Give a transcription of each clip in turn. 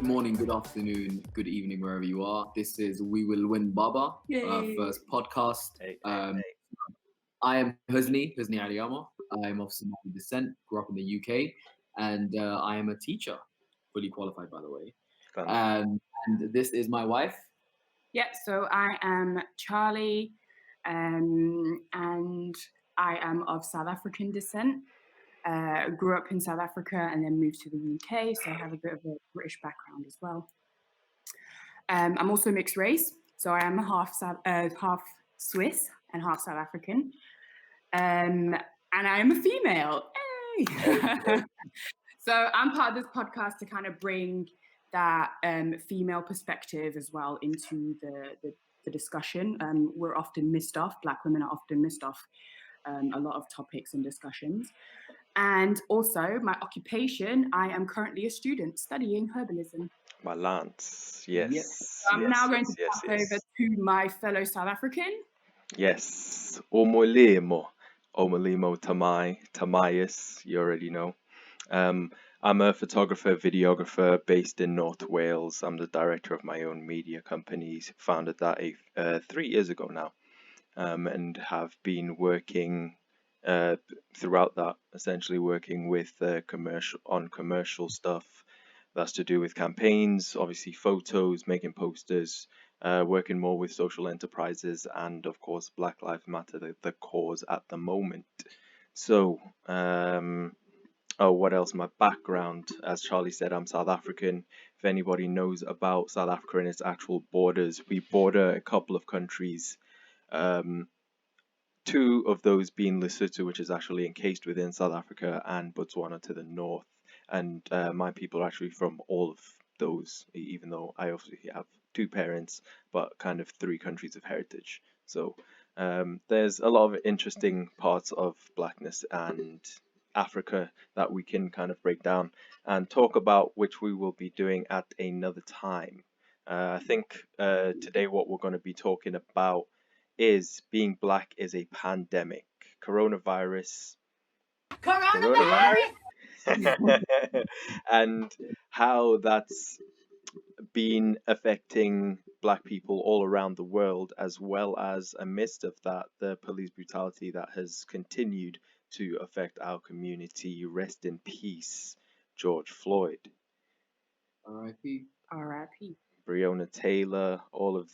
morning, good afternoon, good evening, wherever you are. This is We Will Win Baba, first podcast. I am Husni Aliyama. I am of Somali descent, grew up in the UK, and I am a teacher, fully qualified, by the way. And this is my wife. Yeah, so I am Charlie, and I am of South African descent. Grew up in South Africa and then moved to the UK, so I have a bit of a British background as well. I'm also mixed race, so I am half Swiss and half South African, and I am a female. Hey! So I'm part of this podcast to kind of bring that female perspective as well into the discussion. We're often missed off. Black women are often missed off a lot of topics and discussions. And also my occupation, I am currently a student studying herbalism. My lance, yes. I'm now going to pass over to my fellow South African. Yes, Omolemo Tamayas, you already know. I'm a photographer, videographer based in North Wales. I'm the director of my own media company, founded that 3 years ago now, and have been working throughout that, essentially working with commercial stuff. That's to do with campaigns, obviously photos, making posters, working more with social enterprises, and of course Black Lives Matter, the cause at the moment. So, what else? My background, as Charlie said, I'm South African. If anybody knows about South Africa and its actual borders, we border a couple of countries. Two of those being Lesotho, which is actually encased within South Africa, and Botswana to the north. And my people are actually from all of those, even though I obviously have two parents, but kind of three countries of heritage. So there's a lot of interesting parts of Blackness and Africa that we can kind of break down and talk about, which we will be doing at another time. I think today what we're going to be talking about is being Black is a pandemic. Coronavirus. And how that's been affecting Black people all around the world, as well as amidst of that, the police brutality that has continued to affect our community. Rest in peace, George Floyd. R.I.P. R.I.P. Breonna Taylor. All of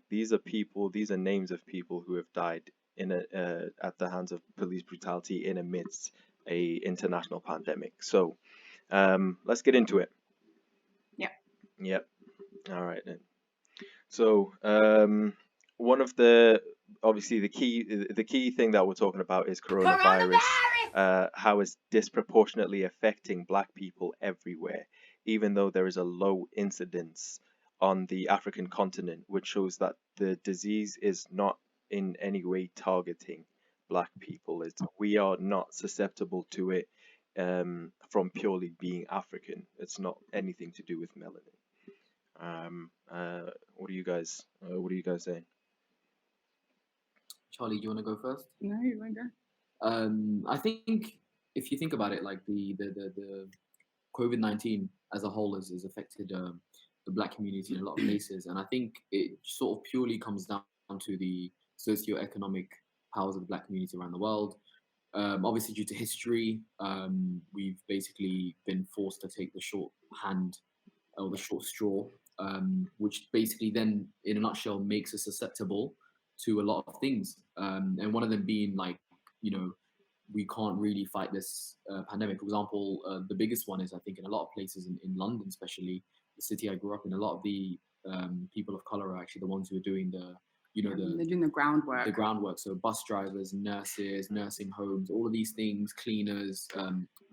these are names of people who have died in at the hands of police brutality in amidst a international pandemic. So let's get into it. Yep. All right then. So one of the key thing that we're talking about is coronavirus. How it's disproportionately affecting Black people everywhere, even though there is a low incidence on the African continent, which shows that the disease is not in any way targeting Black people. We are not susceptible to it from purely being African. It's not anything to do with melanin. What are you guys saying? Charlie, do you want to go first? No, you want to go. I think if you think about it, like the COVID-19 as a whole has affected the Black community in a lot of places, and I think it sort of purely comes down to the socio-economic powers of the Black community around the world. Obviously, due to history, we've basically been forced to take the short hand or the short straw, which basically then, in a nutshell, makes us susceptible to a lot of things. And one of them being we can't really fight this pandemic. For example, the biggest one is, I think, in a lot of places in London, especially the city I grew up in, a lot of the people of color are actually the ones who are doing they're doing the groundwork. The groundwork. So bus drivers, nurses, nursing homes, all of these things, cleaners.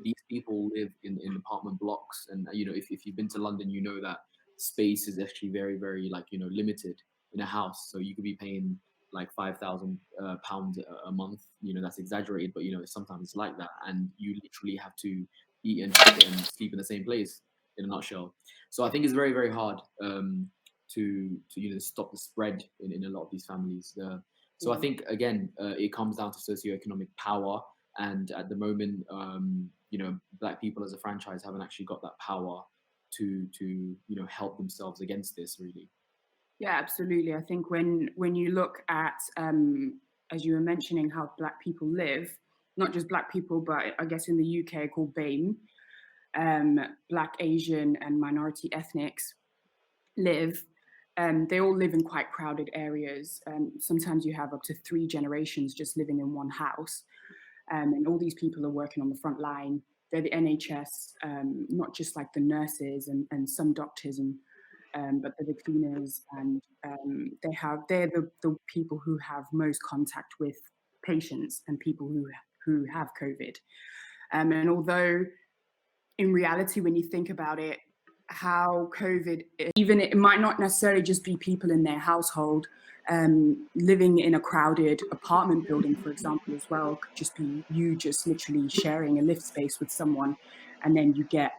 These people live in apartment blocks, and if you've been to London, you know that space is actually very, very limited in a house. So you could be paying like £5,000 a month. That's exaggerated, but sometimes it's like that, and you literally have to eat and sleep in the same place, in a nutshell. So I think it's very, very hard to stop the spread in a lot of these families. So I think again it comes down to socioeconomic power, and at the moment Black people as a franchise haven't actually got that power to help themselves against this, really. Yeah, absolutely. I think when you look at, as you were mentioning, how Black people live, not just Black people, but I guess in the UK called BAME, Black, Asian, and minority ethnics live. They all live in quite crowded areas. Sometimes you have up to 3 generations just living in one house. And all these people are working on the front line. They're the NHS, not just like the nurses and some doctors, but they're the cleaners, and they're the people who have most contact with patients and people who have COVID. And although in reality, when you think about it, how COVID, even it might not necessarily just be people in their household, living in a crowded apartment building, for example, as well, could just be you just literally sharing a lift space with someone, and then you get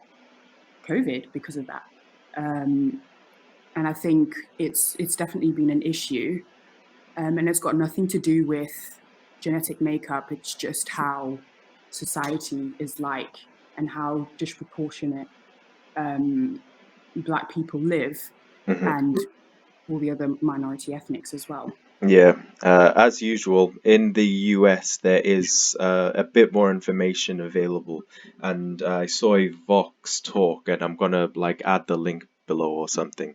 COVID because of that. And I think it's definitely been an issue, and it's got nothing to do with genetic makeup. It's just how society is like and how disproportionate Black people live, and all the other minority ethnics as well. Yeah, as usual, in the US, there is a bit more information available, and I saw a Vox talk, and I'm gonna like add the link below or something.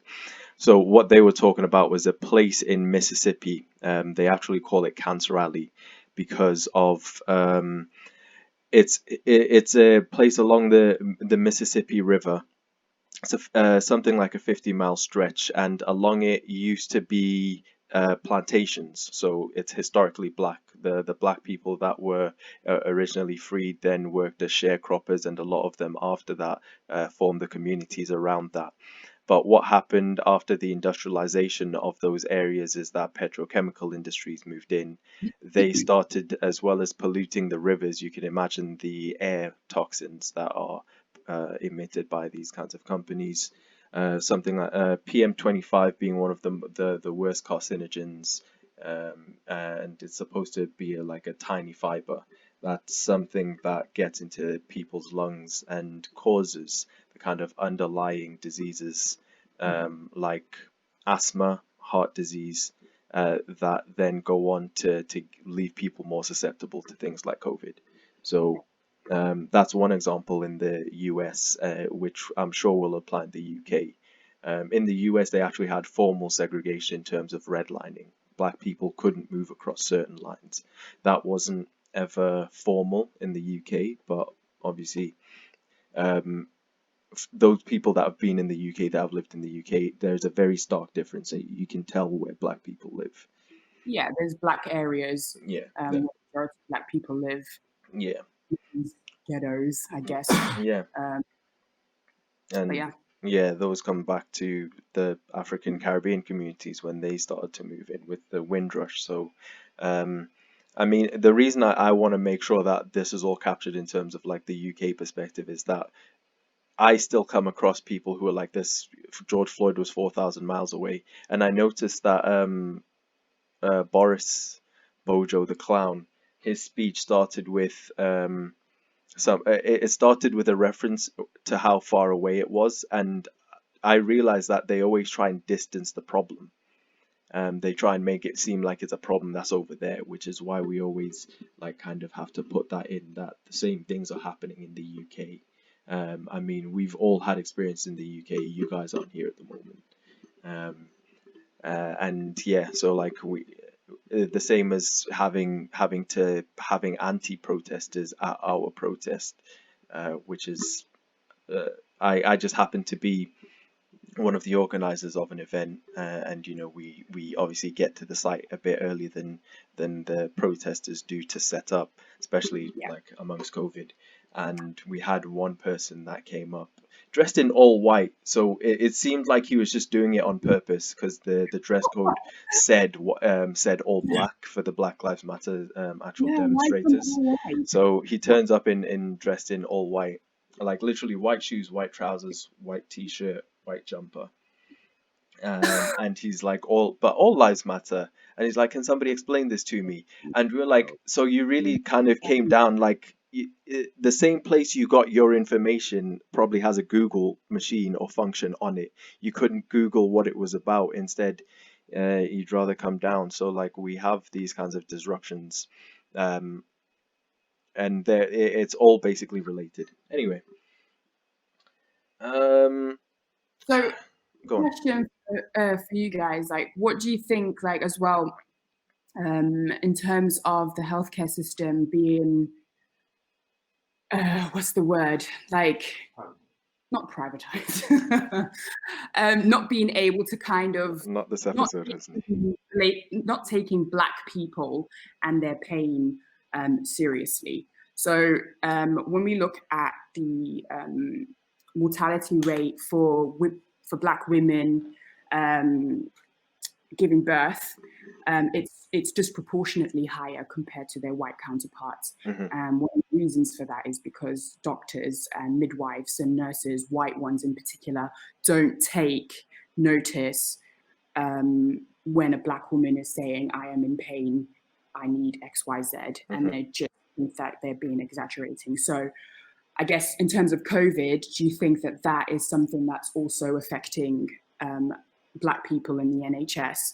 So what they were talking about was a place in Mississippi. They actually call it Cancer Alley because of it's a place along the Mississippi River. It's something like a 50-mile stretch, and along it used to be plantations. So it's historically black. The black people that were originally freed then worked as sharecroppers, and a lot of them after that formed the communities around that. But what happened after the industrialization of those areas is that petrochemical industries moved in. They started, as well as polluting the rivers, you can imagine the air toxins that are emitted by these kinds of companies. Something like PM25 being one of the worst carcinogens, and it's supposed to be like a tiny fiber. That's something that gets into people's lungs and causes the kind of underlying diseases like asthma, heart disease, that then go on to leave people more susceptible to things like COVID. So that's one example in the US, which I'm sure will apply in the UK. In the US, they actually had formal segregation in terms of redlining. Black people couldn't move across certain lines. That wasn't ever formal in the UK, but obviously, those people that have been in the UK, that have lived in the UK, there's a very stark difference. You can tell where Black people live. Yeah, there's Black areas Yeah, where majority of Black people live. yeah, These ghettos, I guess. yeah. But And yeah. yeah, those come back to the African Caribbean communities when they started to move in with the Windrush. So, I mean, the reason I want to make sure that this is all captured in terms of like the UK perspective is that I still come across people who are like this. George Floyd was 4,000 miles away, and I noticed that Boris Bojo the clown, his speech started with it started with a reference to how far away it was, and I realized that they always try and distance the problem. They try and make it seem like it's a problem that's over there, which is why we always like kind of have to put that in, that the same things are happening in the UK. I mean, we've all had experience in the UK. You guys aren't here at the moment, and yeah, so like the same as having anti-protesters at our protest, which is I just happen to be one of the organizers of an event, and we obviously get to the site a bit earlier than the protesters do to set up, especially like amongst COVID. And we had one person that came up dressed in all white, so it seemed like he was just doing it on purpose because the dress code said all black for the Black Lives Matter actual demonstrators. So he turns up in dressed in all white, like literally white shoes, white trousers, white t-shirt, white jumper, and he's like, all lives matter, and he's like, can somebody explain this to me? And we were like, so you really kind of came down like the same place you got your information probably has a Google machine or function on it. You couldn't Google what it was about. Instead, you'd rather come down. So like we have these kinds of disruptions, and it's all basically related. Anyway, So, go on. question for you guys, like, what do you think, like, as well, in terms of the healthcare system being, what's the word, like, not privatized, not being able to kind of Not this episode, hasn't he? not taking Black people and their pain seriously. So when we look at the mortality rate for Black women giving birth, it's disproportionately higher compared to their white counterparts. Mm-hmm. One of the reasons for that is because doctors and midwives and nurses, white ones in particular, don't take notice when a Black woman is saying, I am in pain, I need XYZ, Mm-hmm. and they just think that they're being exaggerating. So I guess in terms of COVID, do you think that that is something that's also affecting Black people in the NHS?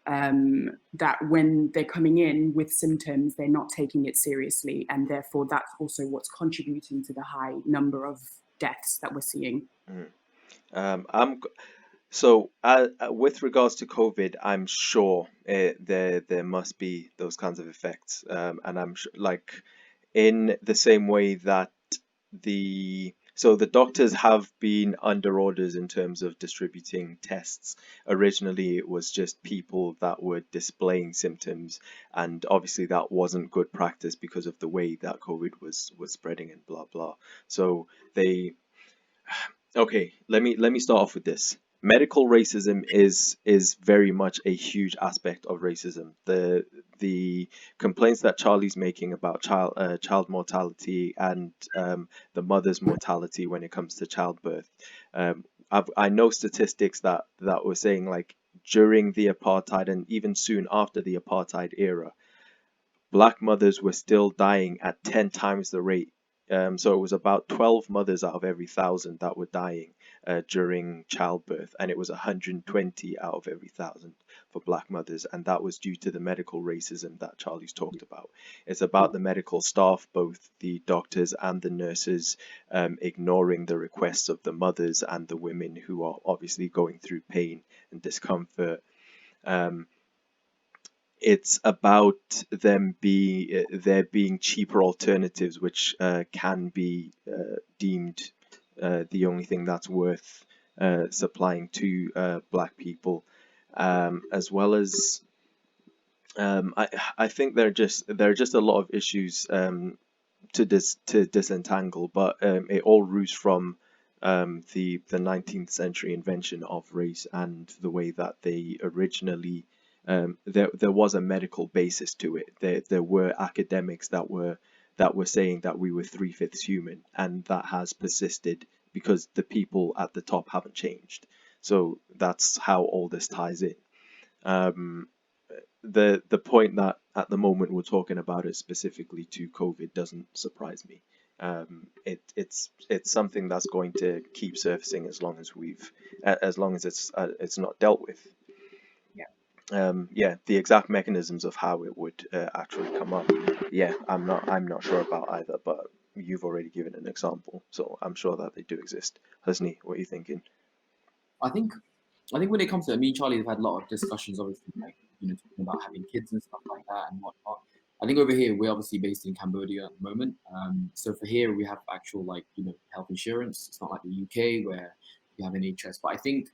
That when they're coming in with symptoms, they're not taking it seriously, and therefore that's also what's contributing to the high number of deaths that we're seeing. So with regards to COVID, I'm sure there must be those kinds of effects, and I'm sure, like in the same way that the doctors have been under orders in terms of distributing tests. Originally, it was just people that were displaying symptoms, and obviously that wasn't good practice because of the way that COVID was spreading and blah blah. So they, okay, let me start off with this. Medical racism is very much a huge aspect of racism. The complaints that Charlie's making about child mortality and the mother's mortality when it comes to childbirth. I know statistics that were saying, like, during the apartheid and even soon after the apartheid era, Black mothers were still dying at 10 times the rate. So it was about 12 mothers out of every 1,000 that were dying during childbirth, and it was 120 out of every 1,000 for Black mothers, and that was due to the medical racism that Charlie's talked about. It's about the medical staff, both the doctors and the nurses, ignoring the requests of the mothers and the women who are obviously going through pain and discomfort. It's about there being cheaper alternatives, which can be deemed the only thing that's worth supplying to Black people, as well as I think there are just a lot of issues to disentangle, but it all roots from the 19th century invention of race and the way that they originally there was a medical basis to it. There were academics that were saying that we were 3/5 human, and that has persisted because the people at the top haven't changed. So that's how all this ties in. The point that at the moment we're talking about it specifically to COVID doesn't surprise me. It's something that's going to keep surfacing as long as it's not dealt with. The exact mechanisms of how it would actually come up, I'm not sure about either, but you've already given an example, so I'm sure that they do exist. Husni, what are you thinking? I think when it comes to me and Charlie, we've had a lot of discussions, obviously, like, talking about having kids and stuff like that and whatnot. I think over here we're obviously based in Cambodia at the moment. So for here we have actual, like, health insurance. It's not like the UK where you have NHS. But I think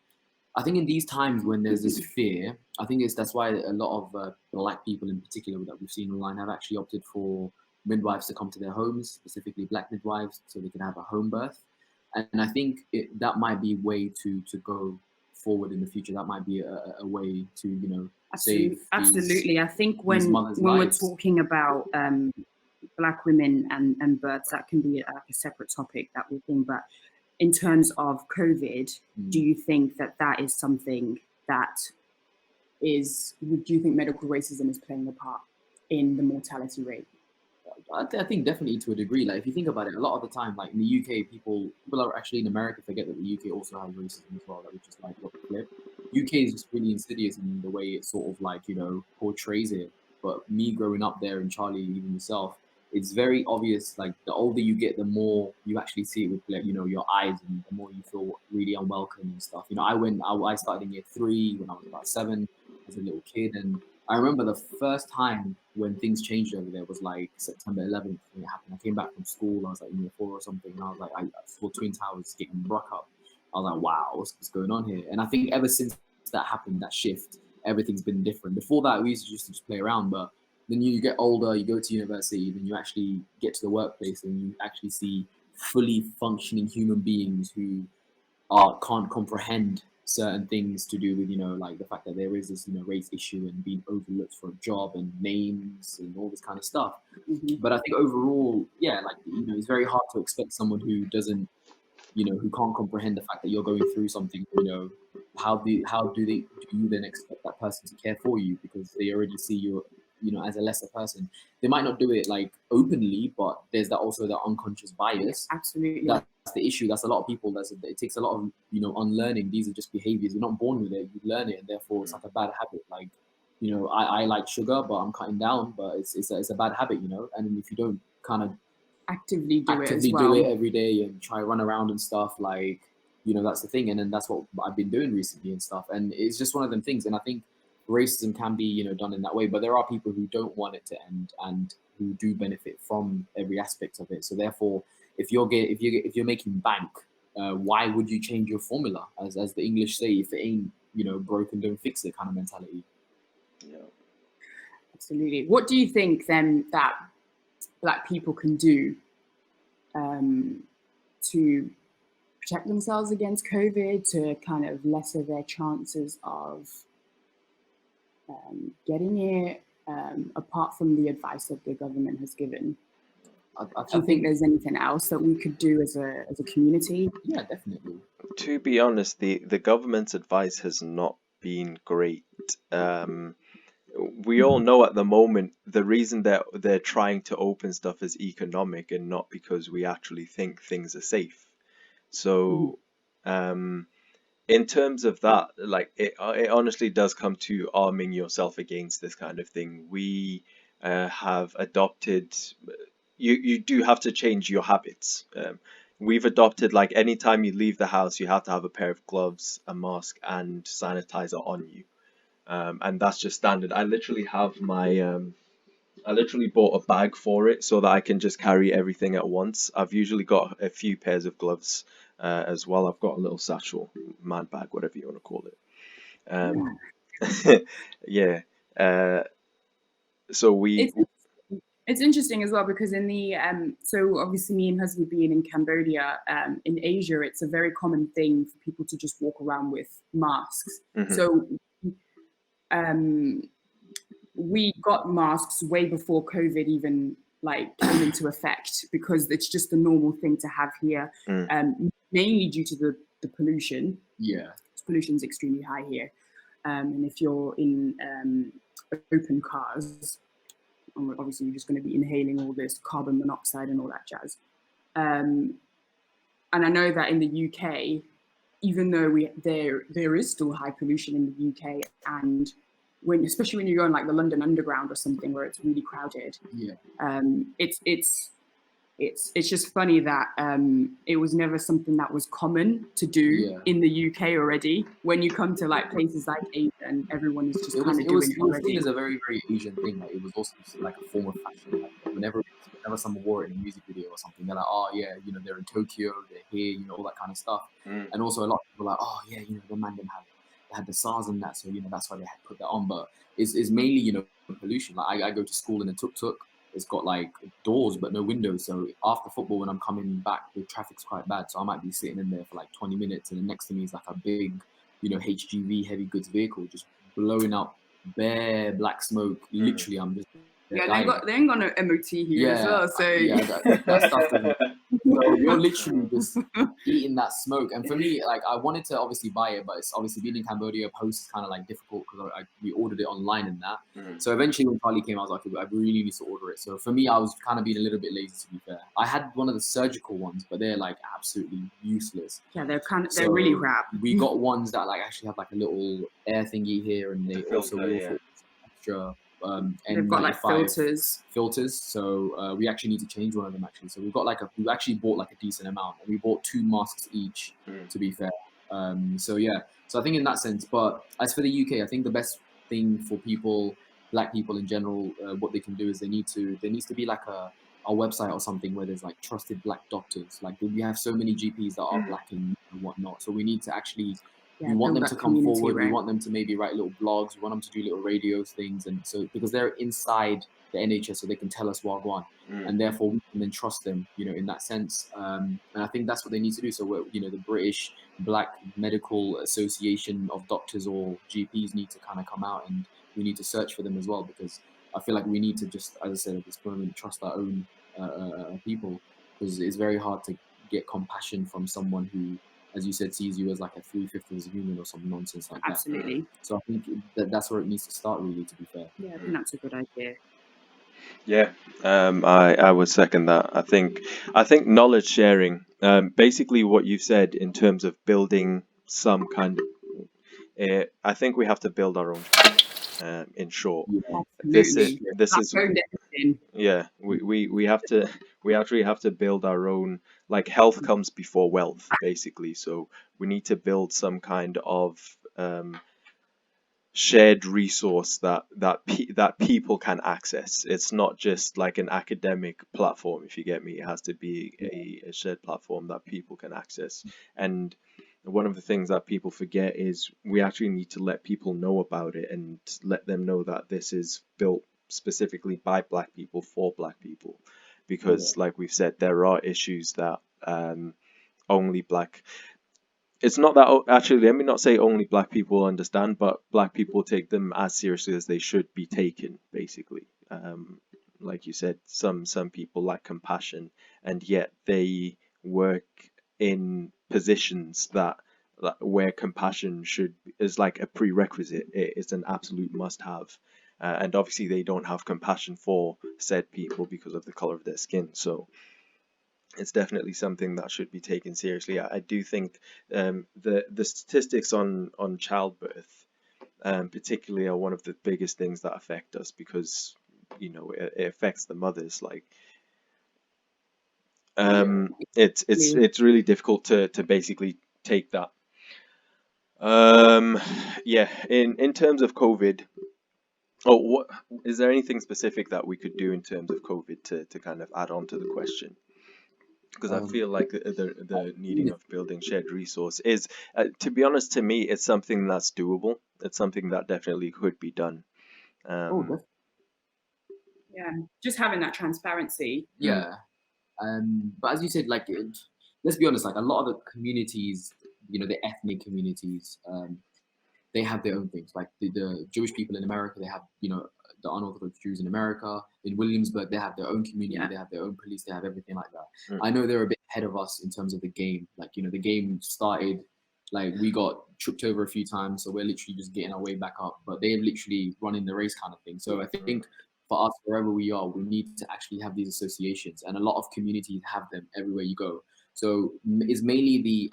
in these times when there's this fear, I think that's why a lot of Black people in particular that we've seen online have actually opted for midwives to come to their homes, specifically Black midwives, so they can have a home birth. And I think that might be a way to go forward in the future. That might be a way to save absolutely. I think when we're talking about Black women and births, that can be a separate topic that we think. But in terms of COVID, do you think that is something that do you think medical racism is playing a part in the mortality rate? I think definitely to a degree. Like if you think about it, a lot of the time, like in the UK, people are actually in America forget that the UK also has racism as well. That which is like what the flip. UK is just really insidious in the way it sort of like portrays it. But me growing up there, and Charlie, even yourself, it's very obvious. Like the older you get, the more you actually see it with like, your eyes, and the more you feel really unwelcome and stuff. I started in year 3 when I was about 7 as a little kid, and I remember the first time when things changed over there was like September 11th when it happened. I came back from school, I was like in year 4 or something, and I was like, I saw Twin Towers getting broke up. I was like, wow, what's going on here? And I think ever since that happened, that shift, everything's been different. Before that, we used to just play around, but then you get older, you go to university, then you actually get to the workplace, and you actually see fully functioning human beings who can't comprehend certain things to do with like the fact that there is this race issue and being overlooked for a job and names and all this kind of stuff. But I think overall, yeah, like it's very hard to expect someone who doesn't who can't comprehend the fact that you're going through something. Do you then expect that person to care for you because they already see you as a lesser person? They might not do it like openly, but there's that also that unconscious bias. Absolutely. That's the issue. That's a lot of people. It takes a lot of unlearning. These are just behaviors. You're not born with it. You learn it, and therefore it's like a bad habit. Like I like sugar, but I'm cutting down. But it's a bad habit, And if you don't kind of actively do it every day and try run around and stuff, like that's the thing. And then that's what I've been doing recently and stuff. And it's just one of them things. And I think racism can be done in that way, but there are people who don't want it to end and who do benefit from every aspect of it. So therefore, if you're making bank, why would you change your formula? As the English say, if it ain't broken, don't fix it kind of mentality. Yeah, absolutely. What do you think then that Black people can do to protect themselves against COVID, to kind of lessen their chances of getting it, apart from the advice that the government has given? Do you think there's anything else that we could do as a community? Yeah, definitely. To be honest, the government's advice has not been great. We all know at the moment the reason that they're trying to open stuff is economic and not because we actually think things are safe. So in terms of that, like it honestly does come to arming yourself against this kind of thing. We have adopted, you do have to change your habits. We've adopted, like, anytime you leave the house, you have to have a pair of gloves, a mask, and sanitizer on you. And that's just standard. I literally have my, I literally bought a bag for it so that I can just carry everything at once. I've usually got a few pairs of gloves as well. I've got a little satchel, man bag, whatever you want to call it. Yeah. So it's interesting as well because in the so obviously me and Husby being in Cambodia, in Asia, it's a very common thing for people to just walk around with masks. So we got masks way before COVID even like came into effect because it's just a normal thing to have here, mainly due to the pollution. Yeah, pollution's extremely high here, and if you're in open cars, obviously you're just going to be inhaling all this carbon monoxide and all that jazz. And I know that in the UK, even though there is still high pollution in the UK, and especially when you go on like the London Underground or something where it's really crowded, it's just funny that it was never something that was common to do in the UK already. When you come to like places like Asia, and everyone is just kind of doing it already. It was a very, very Asian thing. Like it was also like a form of fashion. Like whenever someone wore it in a music video or something, they're like, oh yeah, they're in Tokyo, they're here, all that kind of stuff. And also a lot of people are like, oh yeah, the man didn't had the SARS and that, so that's why they had put that on. But it's mainly pollution. Like I go to school in a tuk-tuk. It's got like doors but no windows. So after football, when I'm coming back, the traffic's quite bad. So I might be sitting in there for like 20 minutes, and then next to me is like a big, HGV heavy goods vehicle just blowing out bare black smoke. Literally, I'm just they ain't got no MOT here as well. So that stuff doesn't. So you're literally just eating that smoke. And for me, like, I wanted to obviously buy it, but it's obviously being in Cambodia, post is kind of like difficult because we ordered it online and that. So eventually when Charlie came, I was like, I really need to order it. So for me, I was kind of being a little bit lazy, to be fair. I had one of the surgical ones, but they're like absolutely useless. Yeah, they're really crap. We got ones that like actually have like a little air thingy here, and they also water extra they've got like filters. So we actually need to change one of them actually. So we actually bought like a decent amount, and we bought 2 masks each, to be fair. So yeah, so I think in that sense. But as for the UK, I think the best thing for black people in general, what they can do is there needs to be like a website or something where there's like trusted black doctors. Like we have so many GPs that are black and whatnot, so we need to actually we want them to come forward. Right? We want them to maybe write little blogs. We want them to do little radio things, and so because they're inside the NHS, so they can tell us what on, and therefore we can then trust them, in that sense. And I think that's what they need to do. So the British Black Medical Association of Doctors or GPs need to kind of come out, and we need to search for them as well, because I feel like we need to just, as I said at this moment, trust our own people, because it's very hard to get compassion from someone who, as you said, sees you as like a 3/5 as a human or some nonsense like that. Absolutely. So I think that's where it needs to start, really, to be fair. Yeah, I think that's a good idea. Yeah, I would second that. I think knowledge sharing, basically what you've said in terms of building some kind of, I think we have to build our own. In short, this is yeah. We actually have to build our own. Like, health comes before wealth, basically. So we need to build some kind of shared resource that people can access. It's not just like an academic platform, if you get me. It has to be a shared platform that people can access. And one of the things that people forget is we actually need to let people know about it, and let them know that this is built specifically by black people for black people, because like we've said, there are issues that only black it's not that actually, let me not say only black people understand, but black people take them as seriously as they should be taken, basically. Like you said, some people lack compassion, and yet they work in positions that where compassion is like a prerequisite. It's an absolute must-have, and obviously they don't have compassion for said people because of the color of their skin. So it's definitely something that should be taken seriously. I do think the statistics on childbirth, particularly, are one of the biggest things that affect us, because it affects the mothers. Like, it's really difficult to basically take that. Yeah. In terms of COVID. Oh, what is there anything specific that we could do in terms of COVID to kind of add on to the question? Because I feel like the needing of building shared resource is, to be honest, to me, it's something that's doable. It's something that definitely could be done. Yeah, just having that transparency. Yeah, but as you said, like, let's be honest, like a lot of the communities, the ethnic communities, they have their own things. Like the Jewish people in America, they have, the unorthodox Jews in America. In Williamsburg, they have their own community, they have their own police, they have everything like that. I know they're a bit ahead of us in terms of the game. Like, the game started, like, we got tripped over a few times, so we're literally just getting our way back up. But they're literally running the race kind of thing. So I think for us, wherever we are, we need to actually have these associations, and a lot of communities have them everywhere you go. So it's mainly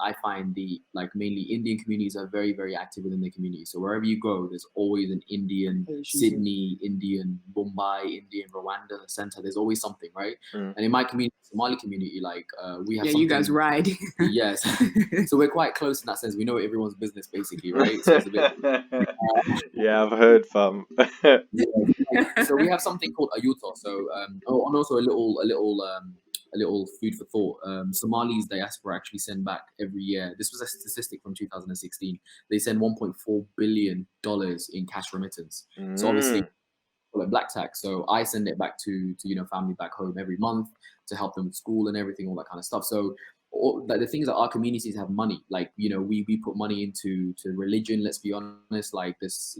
mainly Indian communities are very, very active within the community. So wherever you go, there's always an Indian, Sydney, Indian, Mumbai, Indian, Rwanda center. There's always something, right? And in my community, Somali community, like we have. Yeah, you guys ride. Yes. So we're quite close in that sense. We know everyone's business, basically, right? So it's a bit. Yeah, I've heard from. So we have something called Ayuto. So and also a little food for thought. Somali's diaspora actually send back every year. This was a statistic from 2016. They send $1.4 billion in cash remittance. So obviously, like black tax. So I send it back to family back home every month to help them with school and everything, all that kind of stuff. So the things that our communities have money, like, we put money into religion. Let's be honest, like this,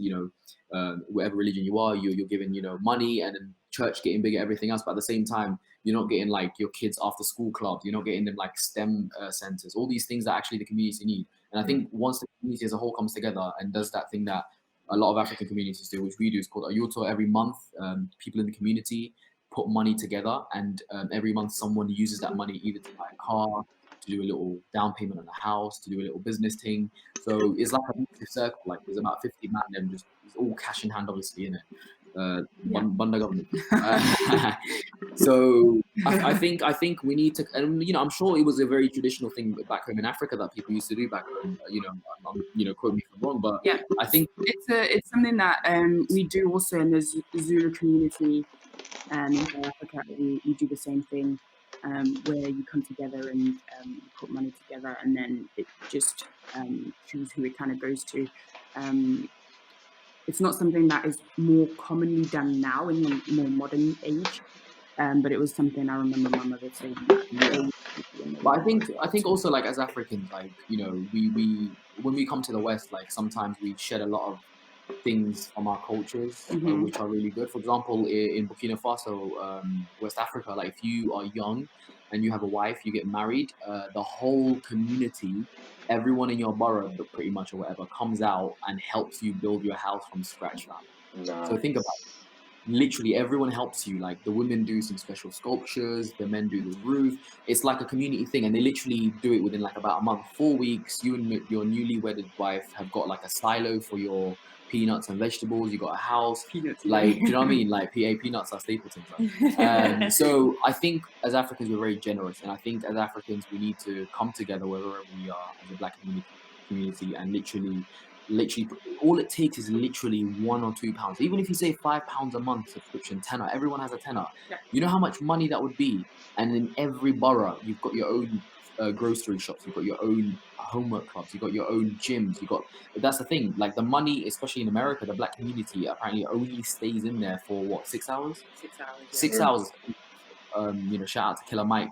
whatever religion you are, you're giving, money, and then church getting bigger, everything else. But at the same time, You're not getting like your kids after school clubs. You're not getting them like STEM centers. All these things that actually the community need. And I think once the community as a whole comes together and does that thing that a lot of African communities do, which we do, is called Ayuto. Every month, people in the community put money together, and every month someone uses that money either to buy a car, to do a little down payment on a house, to do a little business thing. So it's like a massive circle. Like there's about 50 man, them just it's all cash in hand, obviously, in it. Bunda government. So I think we need to, and I'm sure it was a very traditional thing back home in Africa that people used to do back home. Quote me if I'm wrong, but yeah, I think it's something that we do also in the Zulu community in South Africa. We do the same thing, where you come together and you put money together, and then it just choose who it kind of goes to. It's not something that is more commonly done now in the more modern age, but it was something I remember my mother saying that. Yeah. But I think also, like, as Africans, like, we when we come to the West, like sometimes we shed a lot of things from our cultures, which are really good. For example, in Burkina Faso, West Africa, like if you are young and you have a wife, you get married, the whole community, everyone in your borough, pretty much, or whatever, comes out and helps you build your house from scratch, fam. Nice. So think about it. Literally everyone helps you. Like the women do some special sculptures, the men do the roof. It's like a community thing, and they literally do it within like about a month, 4 weeks. You and your newly wedded wife have got like a silo for your peanuts and vegetables. You got a house, Peanuts, like, do you know what I mean? Like peanuts are Stapleton. So I think as Africans we're very generous, and I think as Africans we need to come together wherever we are as a Black community and literally all it takes is literally £1 or £2. Even if you say £5 a month subscription, tenner, everyone has a tenner. Yeah. You know how much money that would be? And in every borough you've got your own grocery shops, you've got your own homework clubs, you've got your own gyms, that's the thing, like the money, especially in America, the Black community apparently only stays in there for what, 6 hours? 6 hours. Yeah. 6 hours. Shout out to Killer Mike,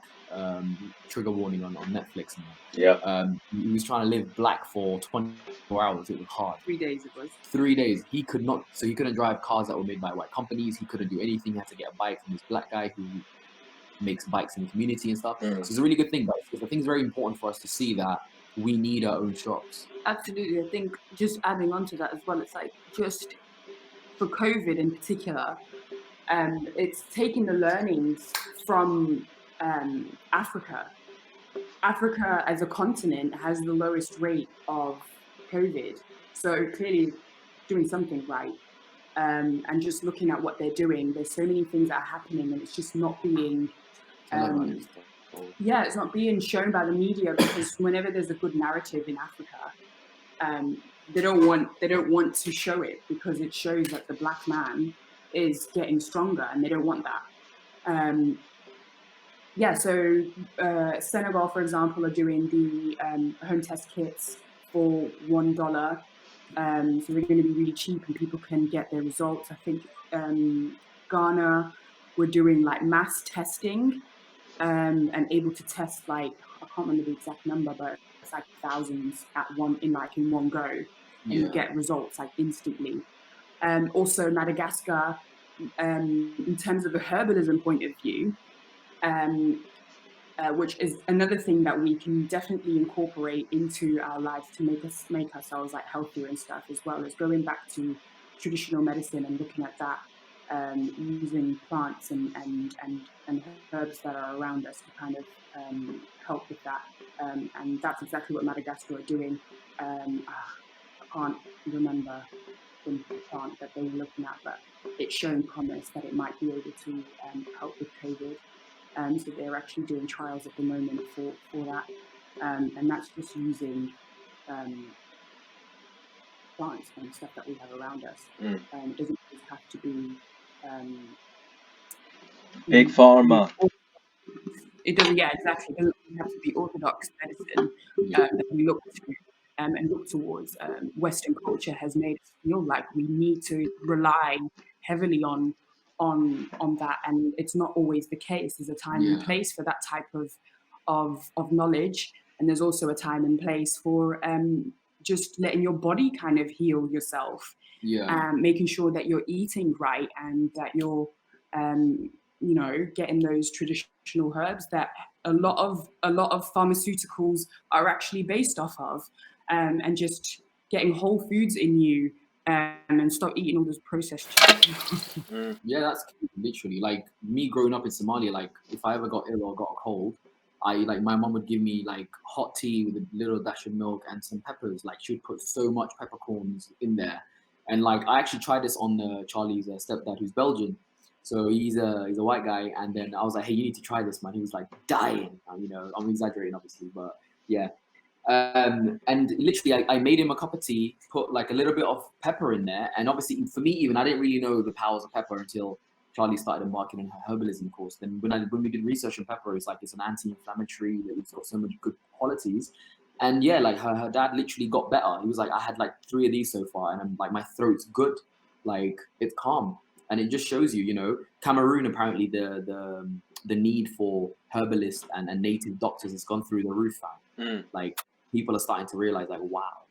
trigger warning on Netflix. Yeah. He was trying to live black for 24 hours. It was hard. 3 days it was. 3 days. He couldn't drive cars that were made by white companies. He couldn't do anything. He had to get a bike from this black guy who makes bikes in the community and stuff. So it's a really good thing, but I think it's very important for us to see that we need our own shops. Absolutely. I think just adding on to that as well, it's like just for COVID in particular, it's taking the learnings from Africa. Africa as a continent has the lowest rate of COVID, so clearly doing something right. And just looking at what they're doing, there's so many things that are happening, and it's just not being, it's not being shown by the media, because whenever there's a good narrative in Africa, they don't want to show it, because it shows that the Black man is getting stronger, and they don't want that. So Senegal, for example, are doing the home test kits for $1. So they're going to be really cheap and people can get their results. I think Ghana were doing like mass testing and able to test, like, I can't remember the exact number, but it's like thousands in one go, and get results like instantly. Also Madagascar, in terms of a herbalism point of view, which is another thing that we can definitely incorporate into our lives to make ourselves like healthier and stuff, as well as going back to traditional medicine and looking at that, using plants and herbs that are around us to kind of help with that. And that's exactly what Madagascar are doing. I can't remember the plant that they were looking at, but it's showing promise that it might be able to help with COVID. So they're actually doing trials at the moment for that. And that's just using plants and stuff that we have around us. It doesn't just have to be Big Pharma. It doesn't, exactly. It doesn't have to be orthodox medicine that we look to and look towards. Western culture has made us feel like we need to rely heavily on that, and it's not always the case. There's a time and place for that type of knowledge, and there's also a time and place for just letting your body kind of heal yourself. Making sure that you're eating right and that you're getting those traditional herbs that a lot of pharmaceuticals are actually based off of, and just getting whole foods in you, and stop eating all those processed shit. Yeah, that's key, literally. Like me growing up in Somalia, like if I ever got ill or got a cold, my mom would give me like hot tea with a little dash of milk and some peppers. Like she would put so much peppercorns in there, and like I actually tried this on Charlie's stepdad, who's Belgian. So he's a white guy, and then I was like, hey, you need to try this, man. He was like dying. I'm exaggerating, obviously, but yeah. And literally, I made him a cup of tea, put like a little bit of pepper in there, and obviously for me, even I didn't really know the powers of pepper until Charlie started embarking on her herbalism course. Then when we did research on pepper, it's like it's an anti-inflammatory that it's got so many good qualities. And yeah, like her dad literally got better. He was like, I had like 3 of these so far, and I'm like, my throat's good, like it's calm, and it just shows you, Cameroon apparently the need for herbalists and native doctors has gone through the roof, fam. Like people are starting to realize, like, wow.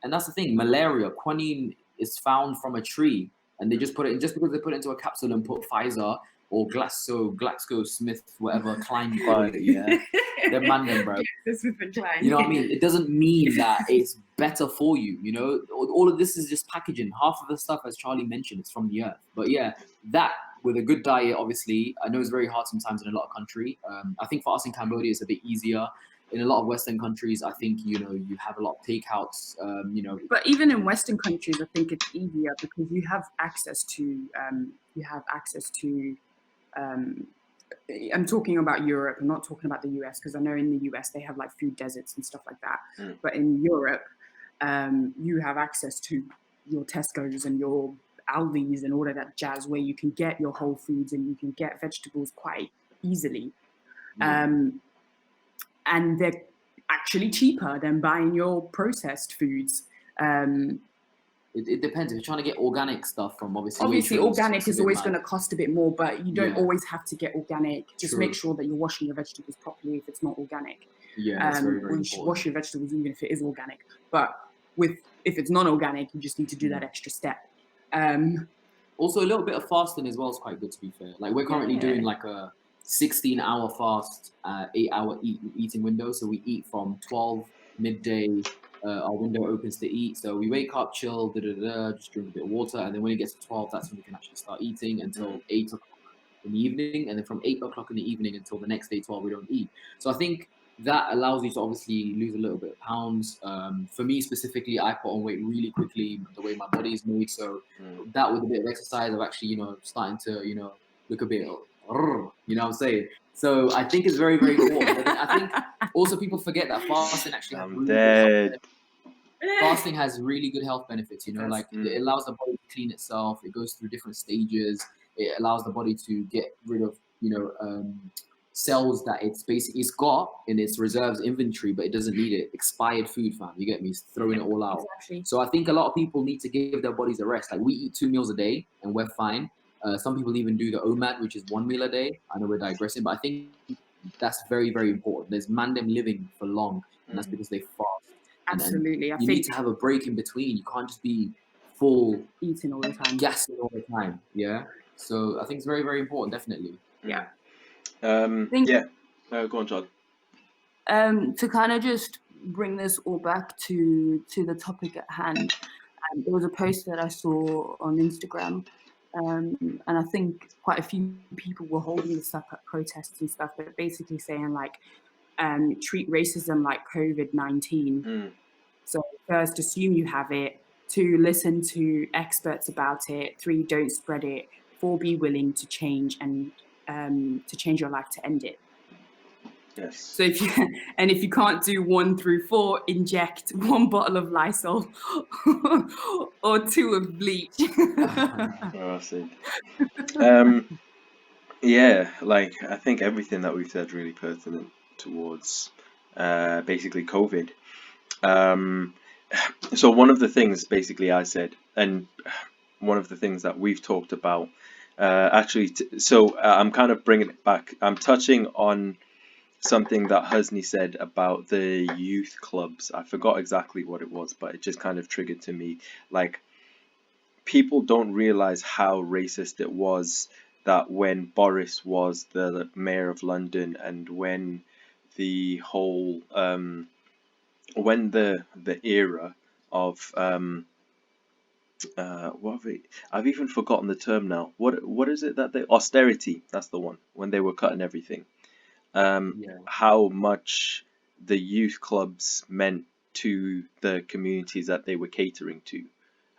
And that's the thing. Malaria, quinine is found from a tree, and they just put it in, just because they put it into a capsule and put Pfizer or GlaxoSmith, whatever, Klein, yeah, they're mandem, bro. You know what I mean? It doesn't mean that it's better for you. All of this is just packaging. Half of the stuff, as Charlie mentioned, is from the earth. But yeah, that with a good diet, obviously, I know it's very hard sometimes in a lot of country. I think for us in Cambodia, it's a bit easier. In a lot of Western countries, I think, you have a lot of takeouts, But even in Western countries, I think it's easier because you have access to, I'm talking about Europe. I'm not talking about the US, because I know in the US they have like food deserts and stuff like that. But in Europe, you have access to your Tesco's and your Aldi's and all of that jazz, where you can get your whole foods and you can get vegetables quite easily. And they're actually cheaper than buying your processed foods. It depends. If you're trying to get organic stuff from obviously organic is always going to cost a bit more, but you don't always have to get organic. Just True. make sure that you're washing your vegetables properly if it's not organic. Yeah, that's very, very you should important. wash your vegetables even if it is organic. But if it's non-organic, you just need to do that extra step. Also, a little bit of fasting as well is quite good, to be fair. Like we're currently doing like a 16-hour fast, 8-hour eating window. So we eat from 12 midday. Our window opens to eat. So we wake up, chill, just drink a bit of water. And then when it gets to 12, that's when we can actually start eating until 8 o'clock in the evening. And then from 8 o'clock in the evening until the next day, 12, we don't eat. So I think that allows you to obviously lose a little bit of pounds. For me specifically, I put on weight really quickly, the way my body is made. So that with a bit of exercise, I've actually, starting to, look a bit, what I'm saying? So I think it's very, very important. I think also people forget that fasting actually has really good health benefits. Fasting has really good health benefits, like it allows the body to clean itself. It goes through different stages. It allows the body to get rid of, cells that it's got in its reserves inventory, but it doesn't need it. Expired food, fam. You get me? It's throwing it all out. Exactly. So I think a lot of people need to give their bodies a rest. Like we eat 2 meals a day and we're fine. Some people even do the OMAD, which is 1 meal a day. I know we're digressing, but I think that's very, very important. There's mandem living for long, and that's because they fast. Absolutely. You need to have a break in between. You can't just be full eating all the time, gassing all the time. Yeah. So I think it's very, very important. Definitely. Yeah. Go on, John. To kind of just bring this all back to the topic at hand, there was a post that I saw on Instagram, and I think quite a few people were holding this up at protests and stuff, but basically saying like, treat racism like COVID-19. So first, assume you have it. 2, listen to experts about it. 3, don't spread it. 4, be willing to change and to change your life to end it. Yes. So if you can't do 1 through 4, inject 1 bottle of Lysol or 2 of bleach. I see. Like I think everything that we've said is really pertinent towards basically COVID. So one of the things basically I said, and one of the things that we've talked about, I'm kind of bringing it back. I'm touching on something that Husni said about the youth clubs. I forgot exactly what it was, but it just kind of triggered to me. Like, people don't realize how racist it was that when Boris was the mayor of London, and when the whole when the era of what have I've even forgotten the term now. What is it that they austerity? That's the one. When they were cutting everything, Yeah. how much the youth clubs meant to the communities that they were catering to.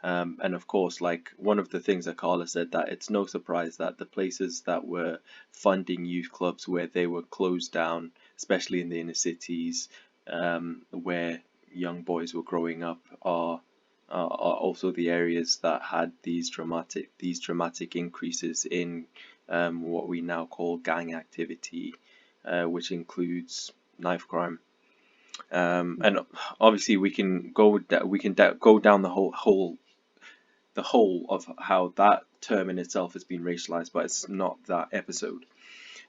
And of course, like one of the things that Carla said, that it's no surprise that the places that were funding youth clubs where they were closed down, especially in the inner cities, where young boys were growing up, are also the areas that had these dramatic increases in what we now call gang activity, which includes knife crime. And obviously we can go down the whole of how that term in itself has been racialized, but it's not that episode.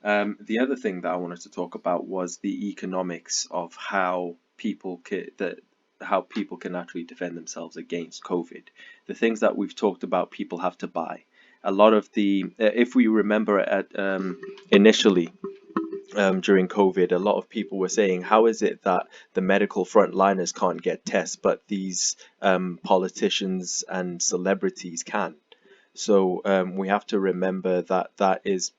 The other thing that I wanted to talk about was the economics of how people can actually defend themselves against COVID. The things that we've talked about, people have to buy. A lot of if we remember at initially, during COVID, a lot of people were saying, how is it that the medical frontliners can't get tests, but these politicians and celebrities can? So we have to remember that that is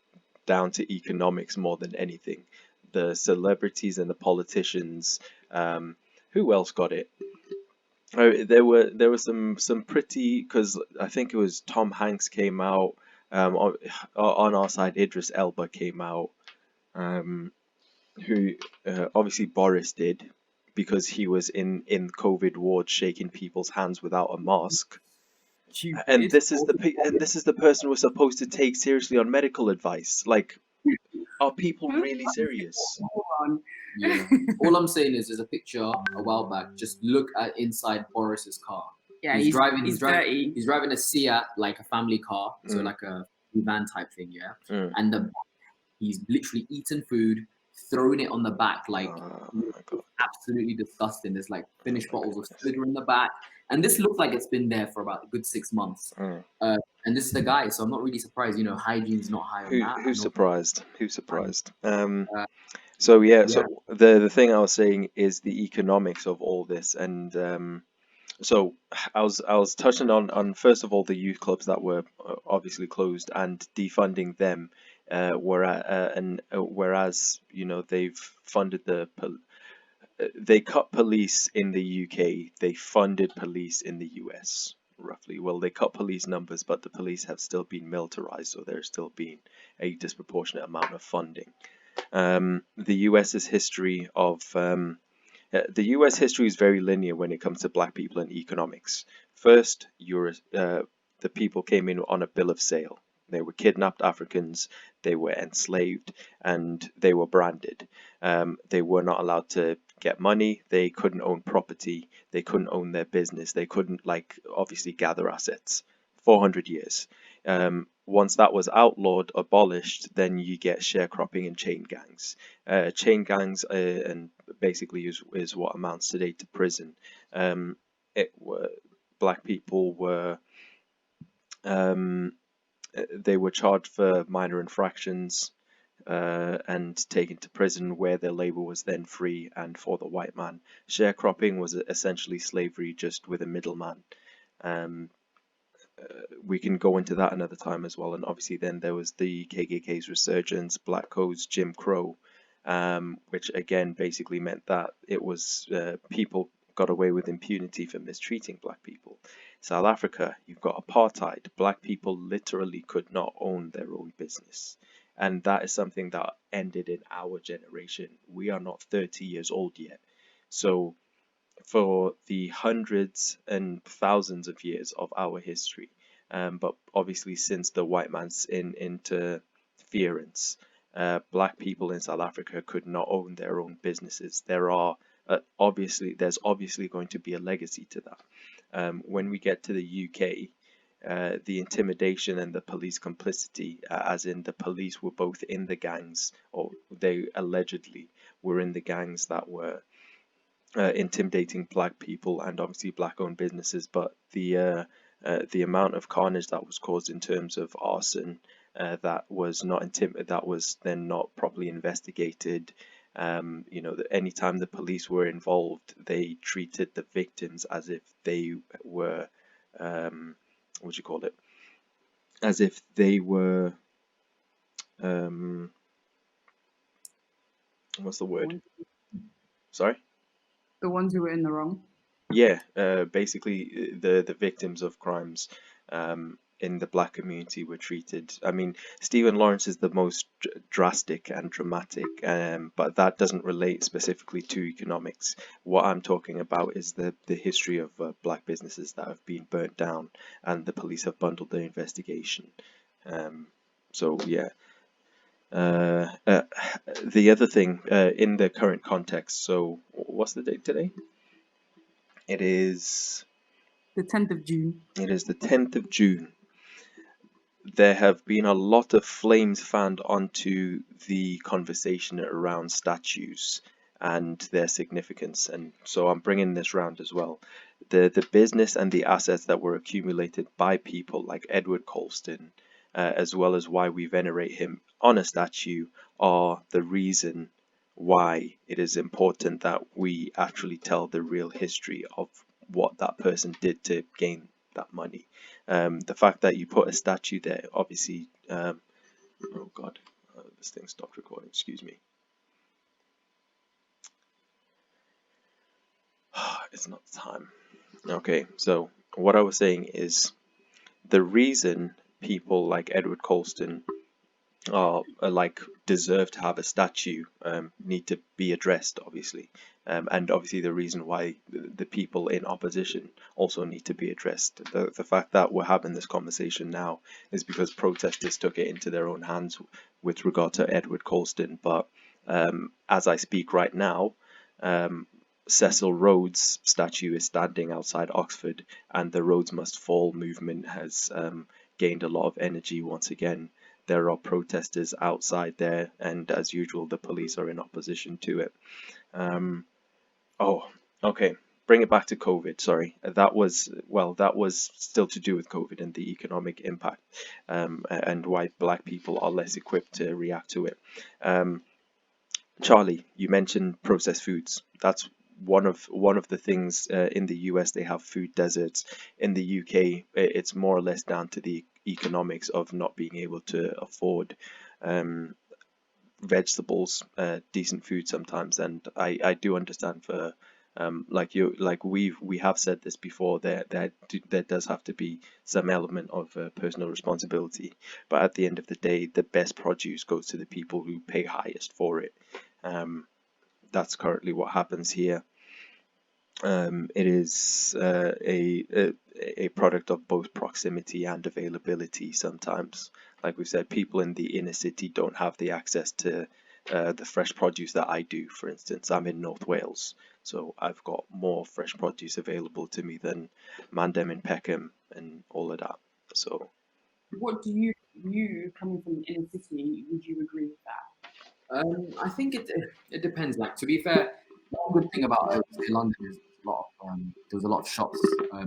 down to economics more than anything. The celebrities and the politicians, who else got it? There were some pretty, because I think it was Tom Hanks came out, on our side Idris Elba came out, um, who obviously Boris did, because he was in COVID wards shaking people's hands without a mask. And Stupid. this is the person we're supposed to take seriously on medical advice. Like, are people really serious? Yeah. All I'm saying is, there's a picture a while back. Just look at inside Boris's car. Yeah, He's driving. he's dirty. He's driving a Seat, like a family car, so Mm, like a van type thing. Yeah. mm. And he's literally eaten food, thrown it on the back, like Oh my God. absolutely disgusting. There's like finished bottles of cider in the back, and this looks like it's been there for about a good 6 months. Mm. And this is the guy, so I'm not really surprised. Hygiene's not high on that. Who's surprised? Who's surprised? Uh, So yeah, yeah, so the thing I was saying is the economics of all this, and so I was touching on first of all the youth clubs that were obviously closed and defunding them, whereas they've funded they cut police in the UK, they funded police in the US roughly. Well, they cut police numbers, but the police have still been militarized, so there's still been a disproportionate amount of funding. The US's history of the US history is very linear when it comes to black people and economics. First, the people came in on a bill of sale. They were kidnapped Africans, they were enslaved, and they were branded. They were not allowed to get money, they couldn't own property, they couldn't own their business, they couldn't, like, obviously gather assets. 400 years. Once that was outlawed, abolished, then you get sharecropping and chain gangs. Chain gangs and basically is what amounts today to prison. It were Black people were they were charged for minor infractions and taken to prison, where their labor was then free and for the white man. Sharecropping was essentially slavery, just with a middleman. Um, we can go into that another time as well. And obviously then there was the KKK's resurgence, Black Codes, Jim Crow, which again basically meant that it was people got away with impunity for mistreating black people. South Africa, you've got apartheid. Black people literally could not own their own business. And that is something that ended in our generation. We are not 30 years old yet. So for the hundreds and thousands of years of our history, but obviously since the white man's interference, black people in South Africa could not own their own businesses. There's obviously going to be a legacy to that. When we get to the UK, the intimidation and the police complicity, as in the police were both in the gangs, or they allegedly were in the gangs that were intimidating black people and obviously black-owned businesses, but the amount of carnage that was caused in terms of arson that was that was then not properly investigated. Anytime the police were involved, they treated the victims as if they were, what do you call it? As if they were, what's the word? Sorry? The ones who were in the wrong. Yeah, basically the victims of crimes in the black community were treated. I mean, Stephen Lawrence is the most drastic and dramatic, but that doesn't relate specifically to economics. What I'm talking about is the history of black businesses that have been burnt down, and the police have bundled their investigation. So yeah. The other thing in the current context. So what's the date today? It is The 10th of June. It is the 10th of June. There have been a lot of flames fanned onto the conversation around statues and their significance, and so I'm bringing this round as well. The business and the assets that were accumulated by people like Edward Colston, as well as why we venerate him on a statue, are the reason why it is important that we actually tell the real history of what that person did to gain that money. The fact that you put a statue there, obviously, oh God, this thing stopped recording, excuse me. It's not time. Okay, so what I was saying is the reason people like Edward Colston are like deserve to have a statue need to be addressed, obviously, and obviously the reason why the people in opposition also need to be addressed. The fact that we're having this conversation now is because protesters took it into their own hands with regard to Edward Colston, but as I speak right now, Cecil Rhodes' statue is standing outside Oxford, and the Rhodes Must Fall movement has gained a lot of energy once again. There are protesters outside there, and as usual, the police are in opposition to it. Okay. Bring it back to COVID. Sorry, that was still to do with COVID and the economic impact, and why Black people are less equipped to react to it. Charlie, you mentioned processed foods. That's one of the things in the US. They have food deserts. In the UK, it's more or less down to the economics of not being able to afford vegetables, decent food sometimes. And I do understand for we have said this before, there does have to be some element of personal responsibility, but at the end of the day, the best produce goes to the people who pay highest for it. That's currently what happens here. It is a product of both proximity and availability sometimes. Like we said, people in the inner city don't have the access to the fresh produce that I do. For instance, I'm in North Wales, so I've got more fresh produce available to me than Mandem and Peckham and all of that. So, What do you coming from the inner city, would you agree with that? I think it depends. Like, to be fair, one good thing about London is there was a lot of shops. For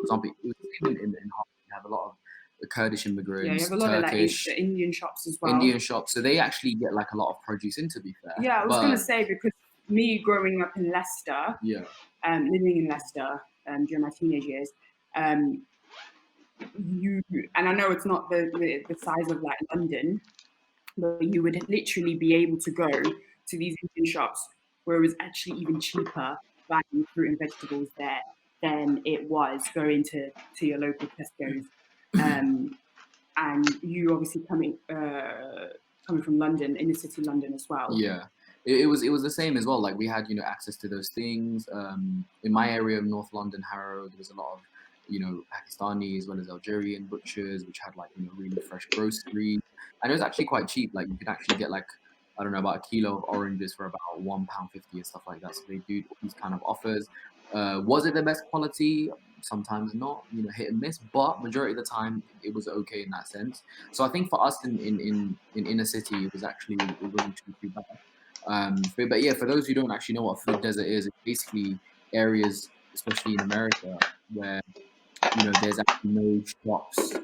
example, even in Harlem, you have a lot of the Kurdish immigrants, Yeah, you have a lot Turkish, of like the Indian shops as well. Indian shops, so they actually get like a lot of produce in. To be fair, yeah, I was going to say, because me growing up in Leicester, living in Leicester during my teenage years, and I know it's not the size of like London, but you would literally be able to go to these Indian shops where it was actually even cheaper buying fruit and vegetables there than it was going to your local Tesco's. And you obviously coming from London, inner city London as well. Yeah, it was the same as well. Like, we had access to those things. In my area of North London, Harrow, there was a lot of Pakistani as well as Algerian butchers, which had like really fresh groceries, and it was actually quite cheap. Like, you could actually get like, I don't know, about a kilo of oranges for about £1.50 and stuff like that. So they do these kind of offers. Was it the best quality? Sometimes not, hit and miss, but majority of the time it was okay in that sense. So I think for us in inner city, it wasn't too bad. But yeah, for those who don't actually know what a food desert is, it's basically areas, especially in America, where there's actually no shops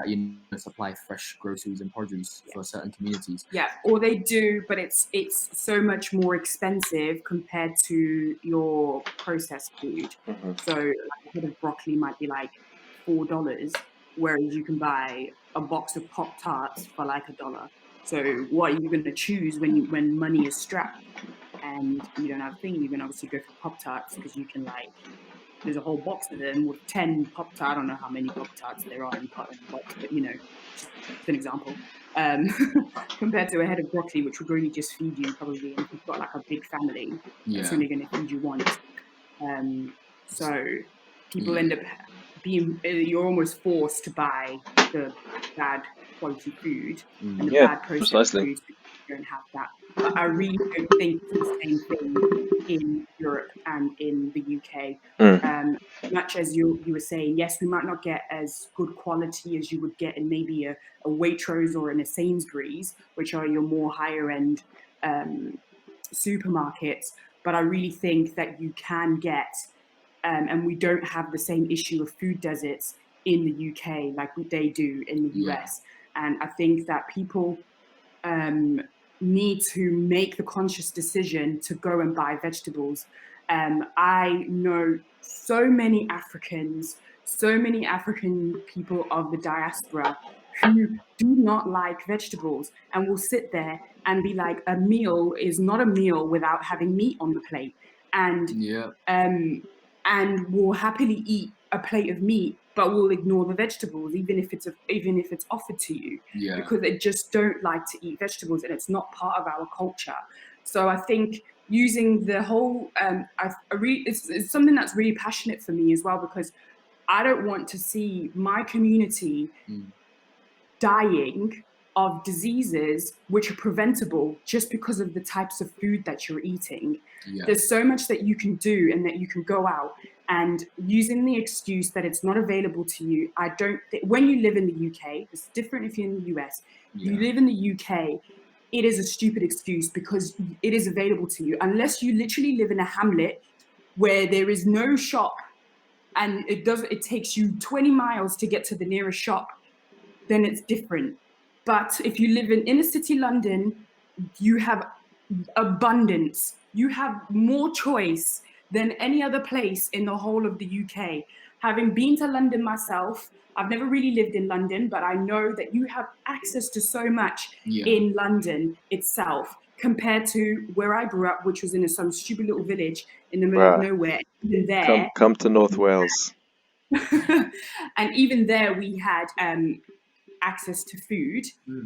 that supply fresh groceries and produce for certain communities. Yeah, or they do, but it's so much more expensive compared to your processed food. Mhm. So like a head of broccoli might be like $4, whereas you can buy a box of Pop Tarts for like $1. So what are you going to choose when money is strapped and you don't have a thing? You're going to obviously go for Pop Tarts because you can like there's a whole box of them with 10 Pop Tart. I don't know how many Pop Tarts there are in a box, but you know, just an example. Um, compared to a head of broccoli, which would really just feed you probably, and if you've got like a big family, that's Yeah. only going to feed you once. So people Yeah. end up being, you're almost forced to buy the bad quality food and the Yeah, bad processed precisely. foods because you don't have that. But I really don't think it's the same thing in Europe and in the UK. Mm. Much as you were saying, yes, we might not get as good quality as you would get in maybe a Waitrose or in a Sainsbury's, which are your more higher end supermarkets. But I really think that you can get, and we don't have the same issue of food deserts in the UK like they do in the Yeah. US. And I think that people need to make the conscious decision to go and buy vegetables. I know so many African people of the diaspora who do not like vegetables and will sit there and be like, a meal is not a meal without having meat on the plate. And Yeah. and will happily eat a plate of meat, but will ignore the vegetables, even if it's offered to you, Yeah. because they just don't like to eat vegetables, and it's not part of our culture. So I think using the whole, it's something that's really passionate for me as well, because I don't want to see my community dying of diseases which are preventable just because of the types of food that you're eating. Yeah. There's so much that you can do and that you can go out and using the excuse that it's not available to you. I don't think when you live in the UK, it's different if you're in the US. Yeah. You live in the UK, it is a stupid excuse because it is available to you. Unless you literally live in a hamlet where there is no shop and it takes you 20 miles to get to the nearest shop, then it's different. But if you live in inner city London, you have abundance. You have more choice than any other place in the whole of the UK. Having been to London myself, I've never really lived in London, but I know that you have access to so much in London itself compared to where I grew up, which was in some stupid little village in the middle of nowhere. Even there, Come to North Wales. and even there we had access to food,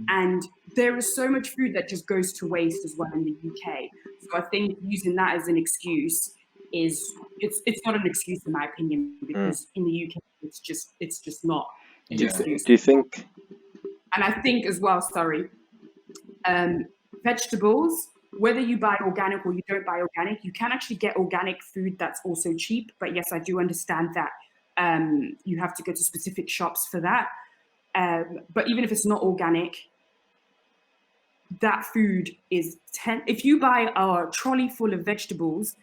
and there is so much food that just goes to waste as well in the UK. So I think using that as an excuse is it's not an excuse in my opinion, because in the UK it's just not an excuse. Do you think? And I think as well, sorry, vegetables, whether you buy organic or you don't buy organic, you can actually get organic food that's also cheap. But yes, I do understand that you have to go to specific shops for that. But even if it's not organic, that food is if you buy a trolley full of vegetables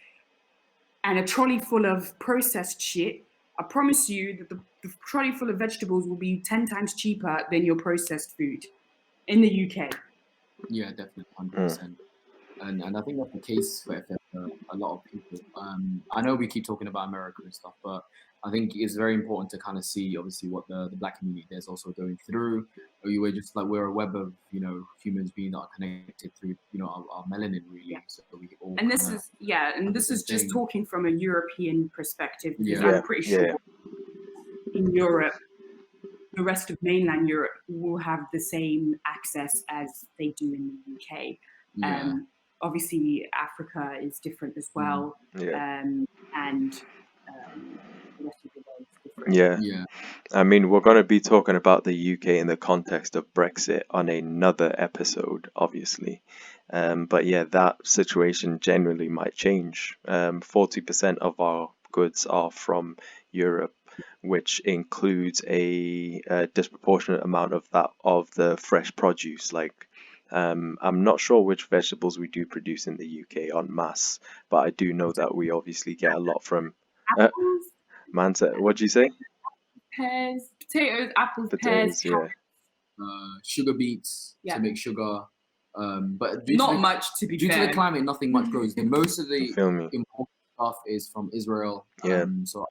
and a trolley full of processed shit, I promise you that the trolley full of vegetables will be 10 times cheaper than your processed food in the UK. Yeah, definitely, 100%. And I think that's the case for a lot of people. I know we keep talking about America and stuff, but I think it's very important to kind of see, obviously, what the Black community is also going through. We're just like we're a web of humans being that are connected through our melanin, really. Yeah. So we all and this is this is just talking from a European perspective, because I'm pretty sure in Europe, the rest of mainland Europe will have the same access as they do in the UK. Obviously, Africa is different as well, and the rest of the world is different. Yeah. I mean, we're going to be talking about the UK in the context of Brexit on another episode, obviously. But yeah, that situation generally might change. 40% of our goods are from Europe, which includes a disproportionate amount of the fresh produce. Like, I'm not sure which vegetables we do produce in the UK en masse, but I do know that we obviously get a lot from. Apples? What'd you say? pears, potatoes, apples, pears, Potatoes, yeah. Sugar beets Yeah. to make sugar. But not much to be due to fair. the climate, nothing much grows. Most of You the feel me? important stuff is from Israel. Yeah. So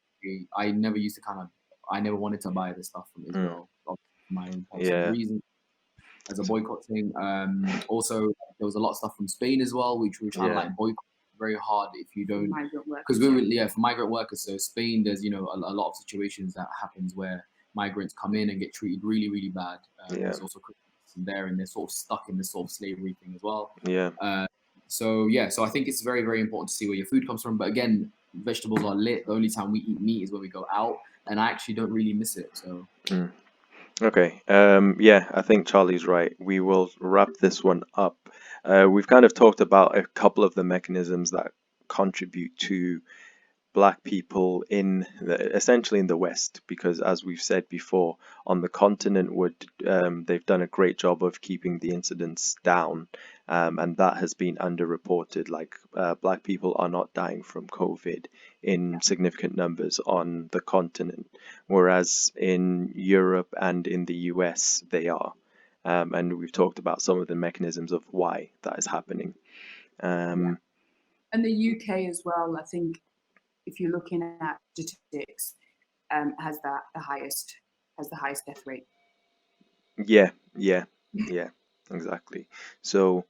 I never used to I never wanted to buy the stuff from Israel for my own personal Yeah. reasons as a boycott thing. Also, there was a lot of stuff from Spain as well, which we were trying to Yeah. like boycott very hard if you don't, Migrant workers, because we were for migrant workers. So Spain, there's a lot of situations that happens where migrants come in and get treated really, really bad. There's also criticism there, and they're sort of stuck in this sort of slavery thing as well. Yeah. So I think it's very, very important to see where your food comes from. But again, vegetables are lit. The only time we eat meat is when we go out, and I actually don't really miss it. So. Okay. Yeah, I think Charlie's right. We will wrap this one up. We've kind of talked about a couple of the mechanisms that contribute to Black people essentially in the West, because as we've said before, on the continent they've done a great job of keeping the incidence down, and that has been underreported. Like Black people are not dying from COVID in significant numbers on the continent, whereas in Europe and in the US they are, and we've talked about some of the mechanisms of why that is happening. And the UK as well, I think, if you're looking at statistics, has the highest death rate. Yeah, exactly. So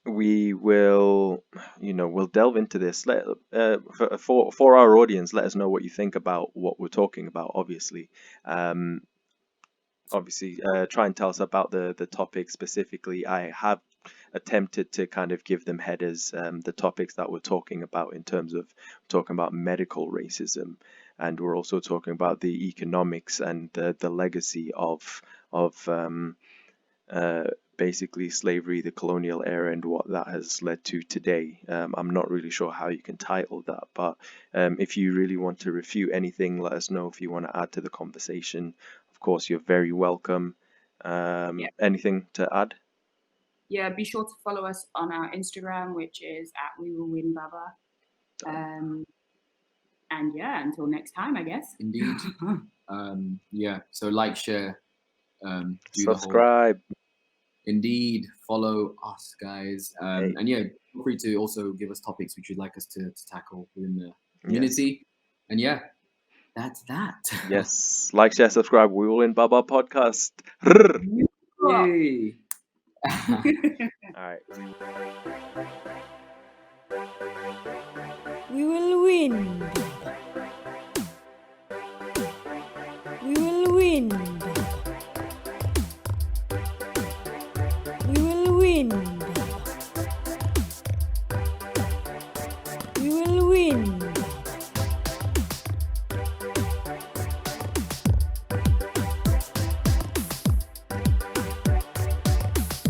we will, we'll delve into this. For our audience, let us know what you think about what we're talking about. Obviously, try and tell us about the topic specifically. I have attempted to kind of give them headers, the topics that we're talking about in terms of talking about medical racism, and we're also talking about the economics and the legacy of basically slavery, the colonial era, and what that has led to today. I'm not really sure how you can title that, but if you really want to refute anything, let us know. If you want to add to the conversation, of course, you're very welcome. Anything to add? Yeah, be sure to follow us on our Instagram, which is @WeWillWinBaba. And yeah, until next time, I guess. Indeed. So like, share, subscribe. Indeed, follow us, guys. And yeah, feel free to also give us topics which you'd like us to tackle within the community. Yes. And yeah, that's that. Yes, like, share, subscribe. We Will Win Baba podcast. Yay. All right. We will win. We will win. We will win. We will win.